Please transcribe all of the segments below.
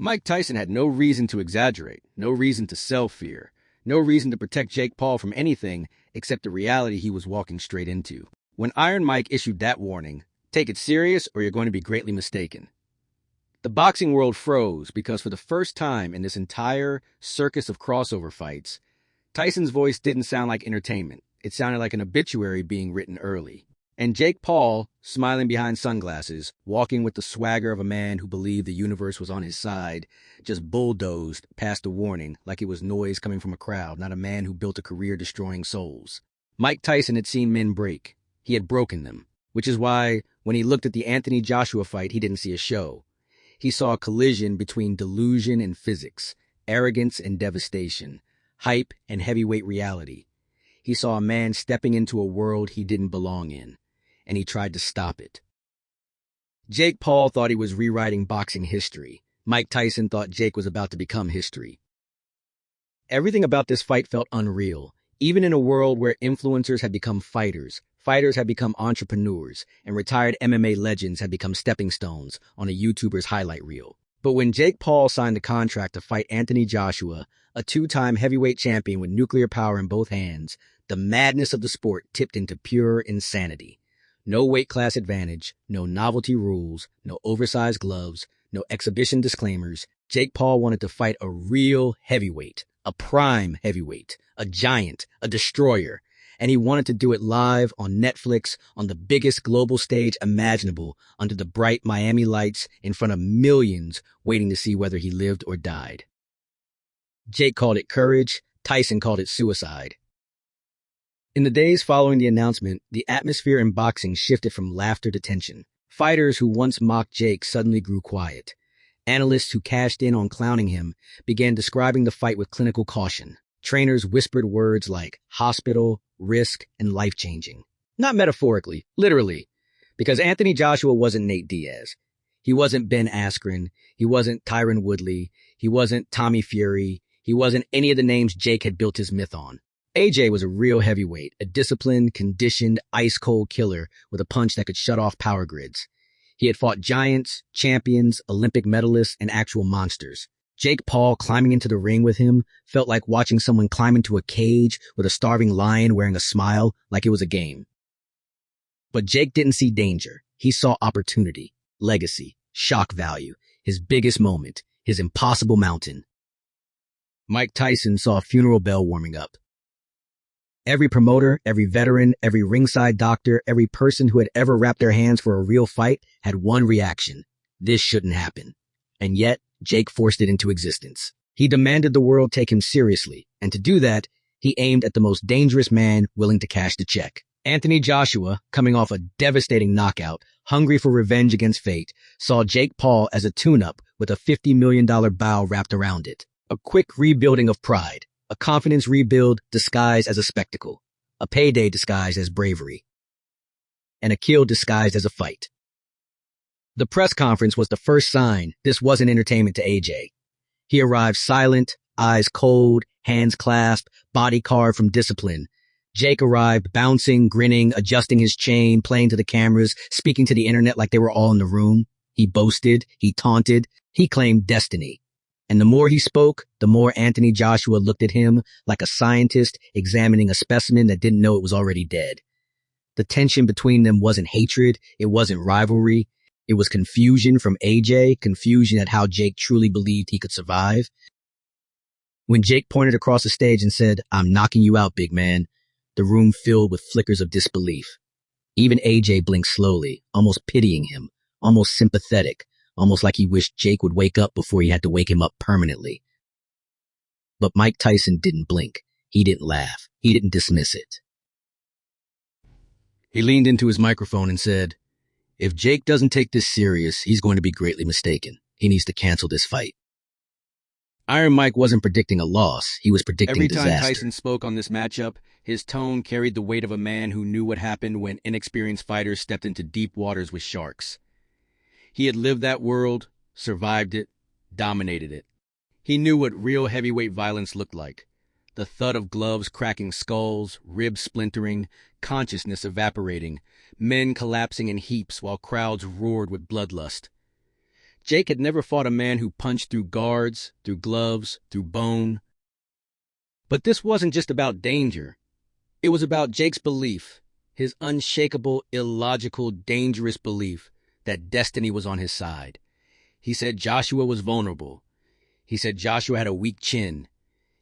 Mike Tyson had no reason to exaggerate, no reason to sell fear, no reason to protect Jake Paul from anything except the reality he was walking straight into. When Iron Mike issued that warning, take it serious or you're going to be greatly mistaken. The boxing world froze because for the first time in this entire circus of crossover fights, Tyson's voice didn't sound like entertainment. It sounded like an obituary being written early. And Jake Paul, smiling behind sunglasses, walking with the swagger of a man who believed the universe was on his side, just bulldozed past the warning like it was noise coming from a crowd, not a man who built a career destroying souls. Mike Tyson had seen men break. He had broken them, which is why when he looked at the Anthony Joshua fight, he didn't see a show. He saw a collision between delusion and physics, arrogance and devastation, hype and heavyweight reality. He saw a man stepping into a world he didn't belong in, and he tried to stop it. Jake Paul thought he was rewriting boxing history. Mike Tyson thought Jake was about to become history. Everything about this fight felt unreal, even in a world where influencers had become fighters, fighters had become entrepreneurs, and retired MMA legends had become stepping stones on a YouTuber's highlight reel. But when Jake Paul signed a contract to fight Anthony Joshua, a two-time heavyweight champion with nuclear power in both hands, the madness of the sport tipped into pure insanity. No weight class advantage, no novelty rules, no oversized gloves, no exhibition disclaimers. Jake Paul wanted to fight a real heavyweight, a prime heavyweight, a giant, a destroyer. And he wanted to do it live on Netflix on the biggest global stage imaginable under the bright Miami lights in front of millions waiting to see whether he lived or died. Jake called it courage. Tyson called it suicide. In the days following the announcement, the atmosphere in boxing shifted from laughter to tension. Fighters who once mocked Jake suddenly grew quiet. Analysts who cashed in on clowning him began describing the fight with clinical caution. Trainers whispered words like hospital, risk, and life-changing. Not metaphorically, literally. Because Anthony Joshua wasn't Nate Diaz. He wasn't Ben Askren. He wasn't Tyron Woodley. He wasn't Tommy Fury. He wasn't any of the names Jake had built his myth on. AJ was a real heavyweight, a disciplined, conditioned, ice-cold killer with a punch that could shut off power grids. He had fought giants, champions, Olympic medalists, and actual monsters. Jake Paul climbing into the ring with him felt like watching someone climb into a cage with a starving lion wearing a smile like it was a game. But Jake didn't see danger. He saw opportunity, legacy, shock value, his biggest moment, his impossible mountain. Mike Tyson saw a funeral bell warming up. Every promoter, every veteran, every ringside doctor, every person who had ever wrapped their hands for a real fight had one reaction. This shouldn't happen. And yet, Jake forced it into existence. He demanded the world take him seriously, and to do that, he aimed at the most dangerous man willing to cash the check. Anthony Joshua, coming off a devastating knockout, hungry for revenge against fate, saw Jake Paul as a tune-up with a $50 million bow wrapped around it. A quick rebuilding of pride. A confidence rebuild disguised as a spectacle, a payday disguised as bravery, and a kill disguised as a fight. The press conference was the first sign this wasn't entertainment to AJ. He arrived silent, eyes cold, hands clasped, body carved from discipline. Jake arrived bouncing, grinning, adjusting his chain, playing to the cameras, speaking to the internet like they were all in the room. He boasted, he taunted, he claimed destiny. And the more he spoke, the more Anthony Joshua looked at him like a scientist examining a specimen that didn't know it was already dead. The tension between them wasn't hatred. It wasn't rivalry. It was confusion from AJ, confusion at how Jake truly believed he could survive. When Jake pointed across the stage and said, "I'm knocking you out, big man," the room filled with flickers of disbelief. Even AJ blinked slowly, almost pitying him, almost sympathetic. Almost like he wished Jake would wake up before he had to wake him up permanently. But Mike Tyson didn't blink. He didn't laugh. He didn't dismiss it. He leaned into his microphone and said, "If Jake doesn't take this serious, he's going to be greatly mistaken. He needs to cancel this fight." Iron Mike wasn't predicting a loss. He was predicting disaster. Every time Tyson spoke on this matchup, his tone carried the weight of a man who knew what happened when inexperienced fighters stepped into deep waters with sharks. He had lived that world, survived it, dominated it. He knew what real heavyweight violence looked like. The thud of gloves cracking skulls, ribs splintering, consciousness evaporating, men collapsing in heaps while crowds roared with bloodlust. Jake had never fought a man who punched through guards, through gloves, through bone. But this wasn't just about danger. It was about Jake's belief, his unshakable, illogical, dangerous belief that destiny was on his side. He said Joshua was vulnerable. He said Joshua had a weak chin.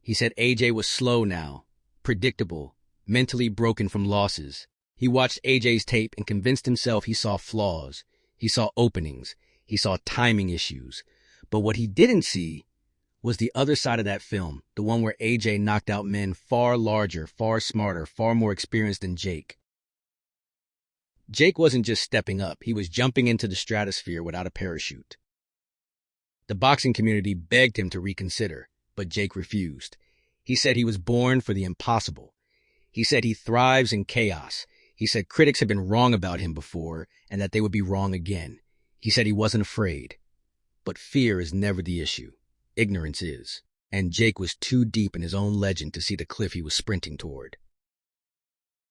He said AJ was slow now, predictable, mentally broken from losses. He watched AJ's tape and convinced himself he saw flaws. He saw openings. He saw timing issues. But what he didn't see was the other side of that film, the one where AJ knocked out men far larger, far smarter, far more experienced than Jake. Jake wasn't just stepping up, he was jumping into the stratosphere without a parachute. The boxing community begged him to reconsider, but Jake refused. He said he was born for the impossible. He said he thrives in chaos. He said critics had been wrong about him before and that they would be wrong again. He said he wasn't afraid. But fear is never the issue. Ignorance is. And Jake was too deep in his own legend to see the cliff he was sprinting toward.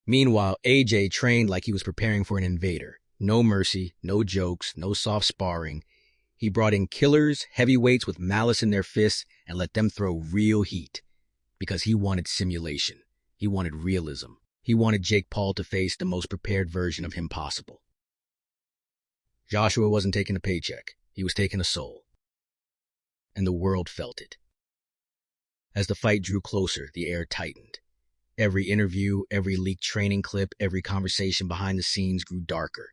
Meanwhile, AJ trained like he was preparing for an invader. No mercy, no jokes, no soft sparring. He brought in killers, heavyweights with malice in their fists, and let them throw real heat. Because he wanted simulation. He wanted realism. He wanted Jake Paul to face the most prepared version of him possible. Joshua wasn't taking a paycheck. He was taking a soul. And the world felt it. As the fight drew closer, the air tightened. Every interview, every leaked training clip, every conversation behind the scenes grew darker.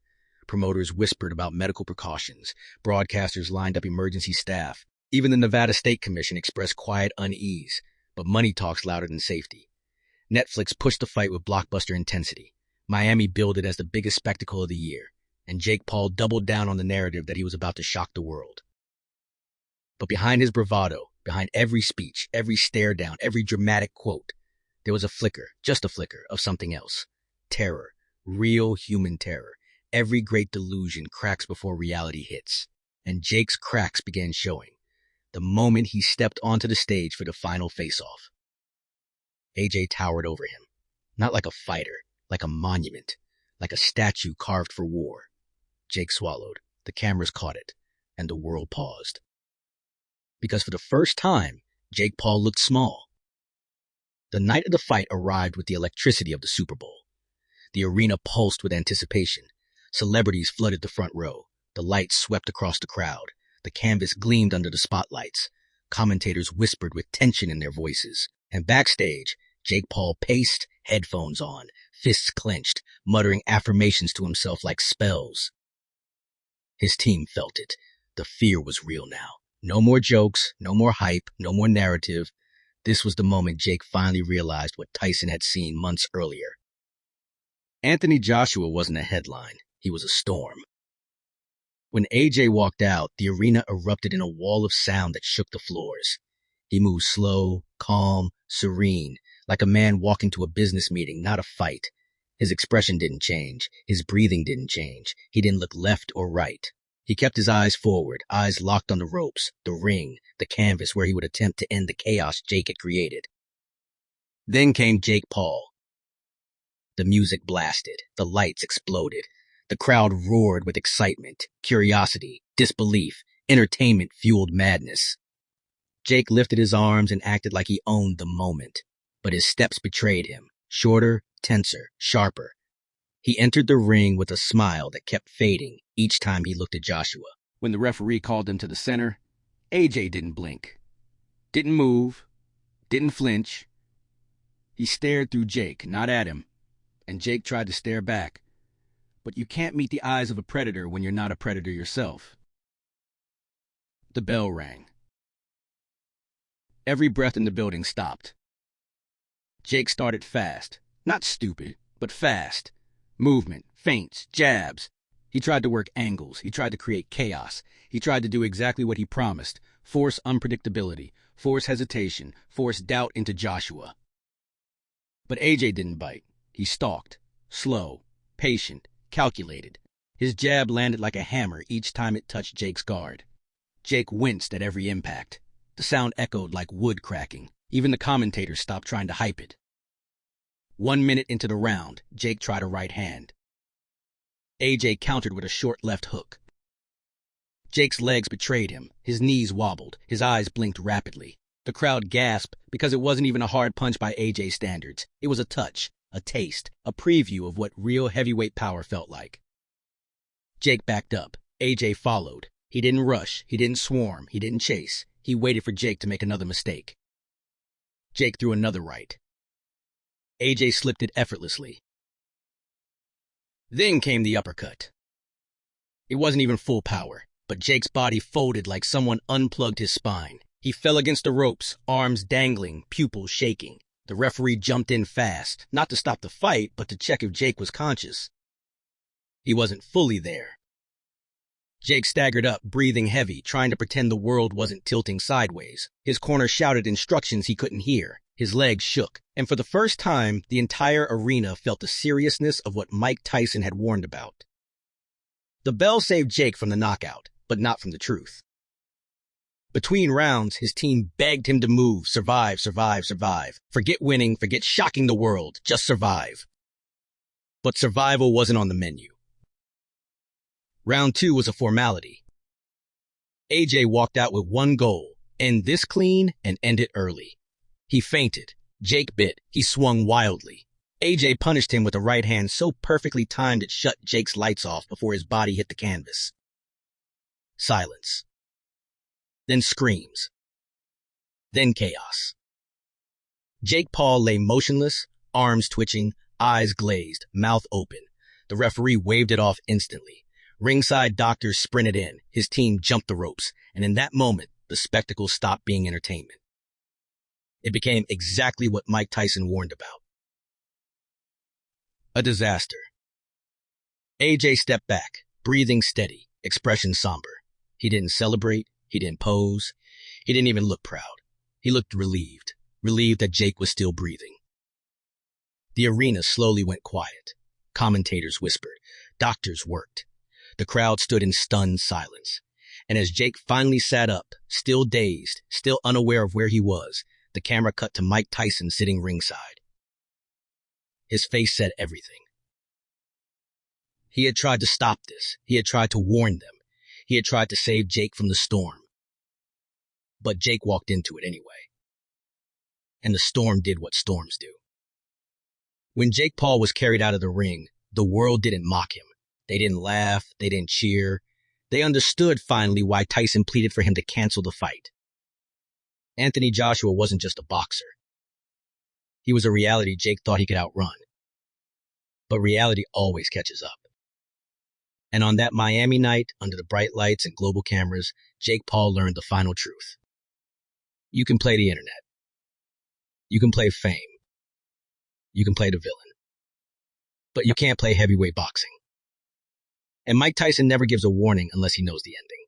Promoters whispered about medical precautions. Broadcasters lined up emergency staff. Even the Nevada State Commission expressed quiet unease. But money talks louder than safety. Netflix pushed the fight with blockbuster intensity. Miami billed it as the biggest spectacle of the year. And Jake Paul doubled down on the narrative that he was about to shock the world. But behind his bravado, behind every speech, every stare down, every dramatic quote, there was a flicker, just a flicker, of something else. Terror. Real human terror. Every great delusion cracks before reality hits. And Jake's cracks began showing. The moment he stepped onto the stage for the final face-off. AJ towered over him. Not like a fighter, like a monument, like a statue carved for war. Jake swallowed. The cameras caught it. And the world paused. Because for the first time, Jake Paul looked small. The night of the fight arrived with the electricity of the Super Bowl. The arena pulsed with anticipation. Celebrities flooded the front row. The lights swept across the crowd. The canvas gleamed under the spotlights. Commentators whispered with tension in their voices. And backstage, Jake Paul paced, headphones on, fists clenched, muttering affirmations to himself like spells. His team felt it. The fear was real now. No more jokes, no more hype, no more narrative. This was the moment Jake finally realized what Tyson had seen months earlier. Anthony Joshua wasn't a headline. He was a storm. When AJ walked out, the arena erupted in a wall of sound that shook the floors. He moved slow, calm, serene, like a man walking to a business meeting, not a fight. His expression didn't change. His breathing didn't change. He didn't look left or right. He kept his eyes forward, eyes locked on the ropes, the ring, the canvas where he would attempt to end the chaos Jake had created. Then came Jake Paul. The music blasted. The lights exploded. The crowd roared with excitement, curiosity, disbelief. Entertainment fueled madness. Jake lifted his arms and acted like he owned the moment. But his steps betrayed him. Shorter, tenser, sharper. He entered the ring with a smile that kept fading each time he looked at Joshua. When the referee called him to the center, AJ didn't blink. Didn't move. Didn't flinch. He stared through Jake, not at him. And Jake tried to stare back. But you can't meet the eyes of a predator when you're not a predator yourself. The bell rang. Every breath in the building stopped. Jake started fast. Not stupid, but fast. Movement, feints, jabs. He tried to work angles. He tried to create chaos. He tried to do exactly what he promised. Force unpredictability. Force hesitation. Force doubt into Joshua. But AJ didn't bite. He stalked. Slow. Patient. Calculated. His jab landed like a hammer each time it touched Jake's guard. Jake winced at every impact. The sound echoed like wood cracking. Even the commentators stopped trying to hype it. 1 minute into the round, Jake tried a right hand. AJ countered with a short left hook. Jake's legs betrayed him. His knees wobbled. His eyes blinked rapidly. The crowd gasped because it wasn't even a hard punch by AJ's standards. It was a touch, a taste, a preview of what real heavyweight power felt like. Jake backed up. AJ followed. He didn't rush. He didn't swarm. He didn't chase. He waited for Jake to make another mistake. Jake threw another right. AJ slipped it effortlessly. Then came the uppercut. It wasn't even full power, but Jake's body folded like someone unplugged his spine. He fell against the ropes, arms dangling, pupils shaking. The referee jumped in fast, not to stop the fight, but to check if Jake was conscious. He wasn't fully there. Jake staggered up, breathing heavy, trying to pretend the world wasn't tilting sideways. His corner shouted instructions he couldn't hear. His legs shook, and for the first time, the entire arena felt the seriousness of what Mike Tyson had warned about. The bell saved Jake from the knockout, but not from the truth. Between rounds, his team begged him to move, survive, survive, survive. Forget winning, forget shocking the world, just survive. But survival wasn't on the menu. Round 2 was a formality. AJ walked out with one goal, end this clean and end it early. He feinted. Jake bit. He swung wildly. AJ punished him with a right hand so perfectly timed it shut Jake's lights off before his body hit the canvas. Silence. Then screams. Then chaos. Jake Paul lay motionless, arms twitching, eyes glazed, mouth open. The referee waved it off instantly. Ringside doctors sprinted in. His team jumped the ropes, and in that moment, the spectacle stopped being entertainment. It became exactly what Mike Tyson warned about. A disaster. AJ stepped back, breathing steady, expression somber. He didn't celebrate. He didn't pose. He didn't even look proud. He looked relieved that Jake was still breathing. The arena slowly went quiet. Commentators whispered. Doctors worked. The crowd stood in stunned silence. And as Jake finally sat up, still dazed, still unaware of where he was, the camera cut to Mike Tyson sitting ringside. His face said everything. He had tried to stop this. He had tried to warn them. He had tried to save Jake from the storm. But Jake walked into it anyway. And the storm did what storms do. When Jake Paul was carried out of the ring, the world didn't mock him. They didn't laugh. They didn't cheer. They understood finally why Tyson pleaded for him to cancel the fight. Anthony Joshua wasn't just a boxer. He was a reality Jake thought he could outrun. But reality always catches up. And on that Miami night, under the bright lights and global cameras, Jake Paul learned the final truth. You can play the internet. You can play fame. You can play the villain. But you can't play heavyweight boxing. And Mike Tyson never gives a warning unless he knows the ending.